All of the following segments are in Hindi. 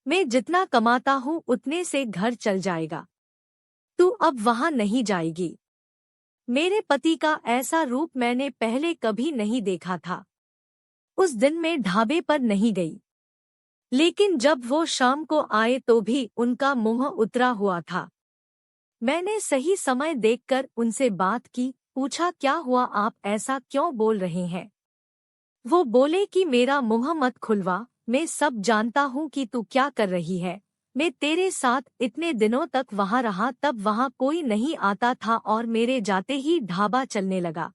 मैं जितना कमाता हूँ उतने से घर चल जाएगा। तू अब वहां नहीं जाएगी। मेरे पति का ऐसा रूप मैंने पहले कभी नहीं देखा था। उस दिन मैं ढाबे पर नहीं गई, लेकिन जब वो शाम को आए तो भी उनका मुंह उतरा हुआ था। मैंने सही समय देखकर उनसे बात की, पूछा क्या हुआ, आप ऐसा क्यों बोल रहे हैं। वो बोले कि मेरा मुंह मत खुलवा, मैं सब जानता हूँ कि तू क्या कर रही है। मैं तेरे साथ इतने दिनों तक वहाँ रहा, तब वहाँ कोई नहीं आता था और मेरे जाते ही ढाबा चलने लगा।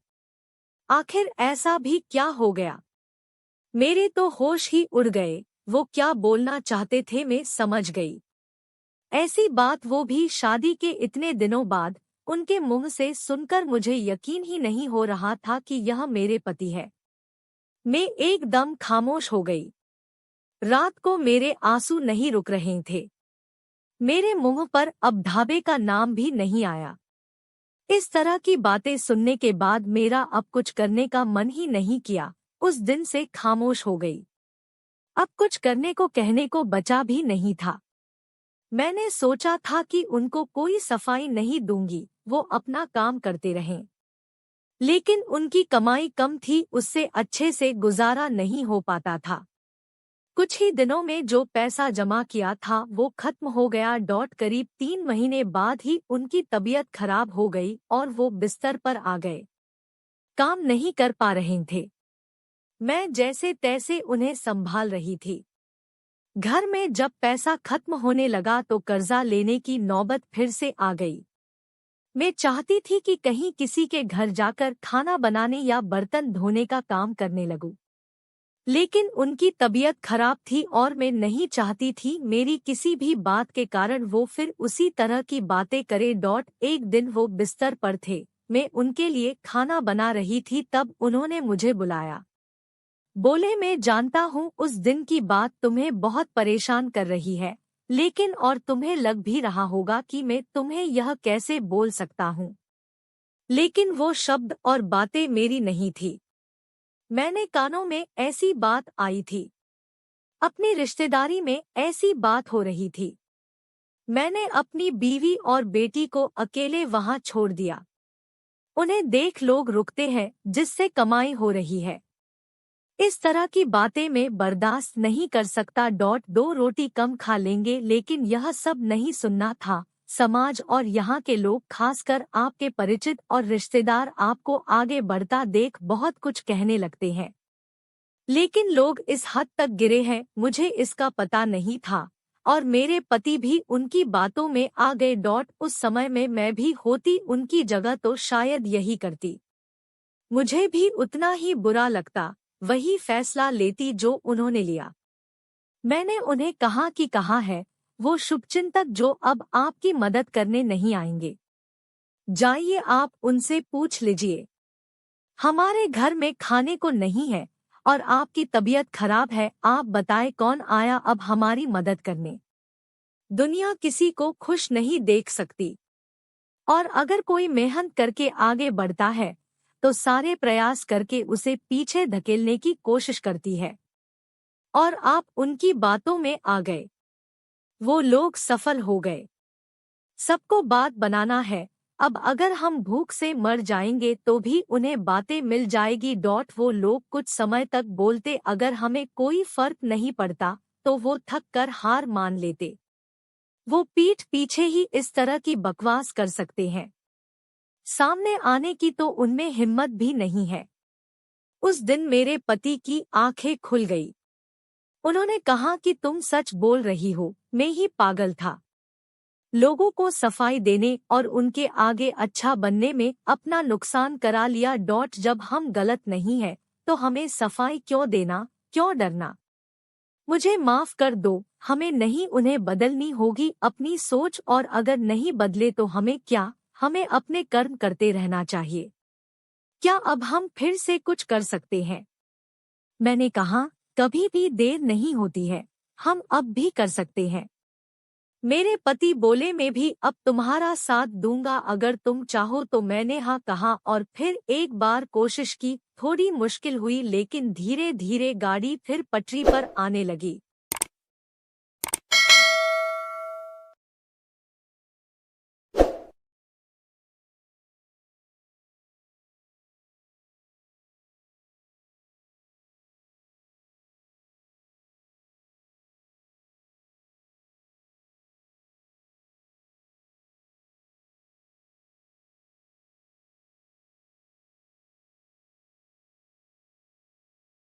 आखिर ऐसा भी क्या हो गया। मेरे तो होश ही उड़ गए। वो क्या बोलना चाहते थे मैं समझ गई। ऐसी बात वो भी शादी के इतने दिनों बाद। उनके मुंह से सुनकर मुझे यकीन ही नहीं हो रहा था कि यह मेरे पति है। मैं एकदम खामोश हो गई। रात को मेरे आंसू नहीं रुक रहे थे। मेरे मुंह पर अब ढाबे का नाम भी नहीं आया। इस तरह की बातें सुनने के बाद मेरा अब कुछ करने का मन ही नहीं किया। उस दिन से खामोश हो गई। अब कुछ करने को कहने को बचा भी नहीं था। मैंने सोचा था कि उनको कोई सफाई नहीं दूंगी, वो अपना काम करते रहें। लेकिन उनकी कमाई कम थी, उससे अच्छे से गुजारा नहीं हो पाता था। कुछ ही दिनों में जो पैसा जमा किया था वो खत्म हो गया। करीब 3 महीने बाद ही उनकी तबीयत खराब हो गई और वो बिस्तर पर आ गए। काम नहीं कर पा रहे थे। मैं जैसे तैसे उन्हें संभाल रही थी। घर में जब पैसा खत्म होने लगा तो कर्जा लेने की नौबत फिर से आ गई। मैं चाहती थी कि कहीं किसी के घर जाकर खाना बनाने या बर्तन धोने का काम करने लगूं। लेकिन उनकी तबीयत खराब थी और मैं नहीं चाहती थी मेरी किसी भी बात के कारण वो फिर उसी तरह की बातें करे। एक दिन वो बिस्तर पर थे, मैं उनके लिए खाना बना रही थी, तब उन्होंने मुझे बुलाया। बोले मैं जानता हूँ उस दिन की बात तुम्हें बहुत परेशान कर रही है, लेकिन और तुम्हें लग भी रहा होगा कि मैं तुम्हें यह कैसे बोल सकता हूँ। लेकिन वो शब्द और बातें मेरी नहीं थी। मैंने कानों में ऐसी बात आई थी। अपनी रिश्तेदारी में ऐसी बात हो रही थी। मैंने अपनी बीवी और बेटी को अकेले वहां छोड़ दिया। उन्हें देख लोग रुकते हैं जिससे कमाई हो रही है। इस तरह की बातें मैं बर्दाश्त नहीं कर सकता। 2 रोटी कम खा लेंगे, लेकिन यह सब नहीं सुनना था। समाज और यहाँ के लोग, खासकर आपके परिचित और रिश्तेदार, आपको आगे बढ़ता देख बहुत कुछ कहने लगते हैं। लेकिन लोग इस हद तक गिरे हैं, मुझे इसका पता नहीं था और मेरे पति भी उनकी बातों में आ गए। उस समय में मैं भी होती उनकी जगह तो शायद यही करती। मुझे भी उतना ही बुरा लगता, वही फैसला लेती जो उन्होंने लिया। मैंने उन्हें कहा कि कहाँ है वो शुभचिंतक जो अब आपकी मदद करने नहीं आएंगे। जाइए, आप उनसे पूछ लीजिए। हमारे घर में खाने को नहीं है और आपकी तबीयत खराब है। आप बताएं कौन आया अब हमारी मदद करने। दुनिया किसी को खुश नहीं देख सकती, और अगर कोई मेहनत करके आगे बढ़ता है तो सारे प्रयास करके उसे पीछे धकेलने की कोशिश करती है। और आप उनकी बातों में आ गए। वो लोग सफल हो गए। सबको बात बनाना है। अब अगर हम भूख से मर जाएंगे तो भी उन्हें बातें मिल जाएगी। वो लोग कुछ समय तक बोलते, अगर हमें कोई फर्क नहीं पड़ता तो वो थक कर हार मान लेते। वो पीठ पीछे ही इस तरह की बकवास कर सकते हैं, सामने आने की तो उनमें हिम्मत भी नहीं है। उस दिन मेरे पति की आंखें खुल गई। उन्होंने कहा कि तुम सच बोल रही हो, मैं ही पागल था। लोगों को सफाई देने और उनके आगे अच्छा बनने में अपना नुकसान करा लिया। जब हम गलत नहीं है तो हमें सफाई क्यों देना, क्यों डरना। मुझे माफ कर दो, हमें नहीं, उन्हें बदलनी होगी अपनी सोच, और अगर नहीं बदले तो हमें क्या, हमें अपने कर्म करते रहना चाहिए। क्या अब हम फिर से कुछ कर सकते हैं? मैंने कहा, कभी भी देर नहीं होती है, हम अब भी कर सकते हैं। मेरे पति बोले, मैं भी अब तुम्हारा साथ दूंगा अगर तुम चाहो तो। मैंने हाँ कहा और फिर एक बार कोशिश की। थोड़ी मुश्किल हुई, लेकिन धीरे धीरे गाड़ी फिर पटरी पर आने लगी।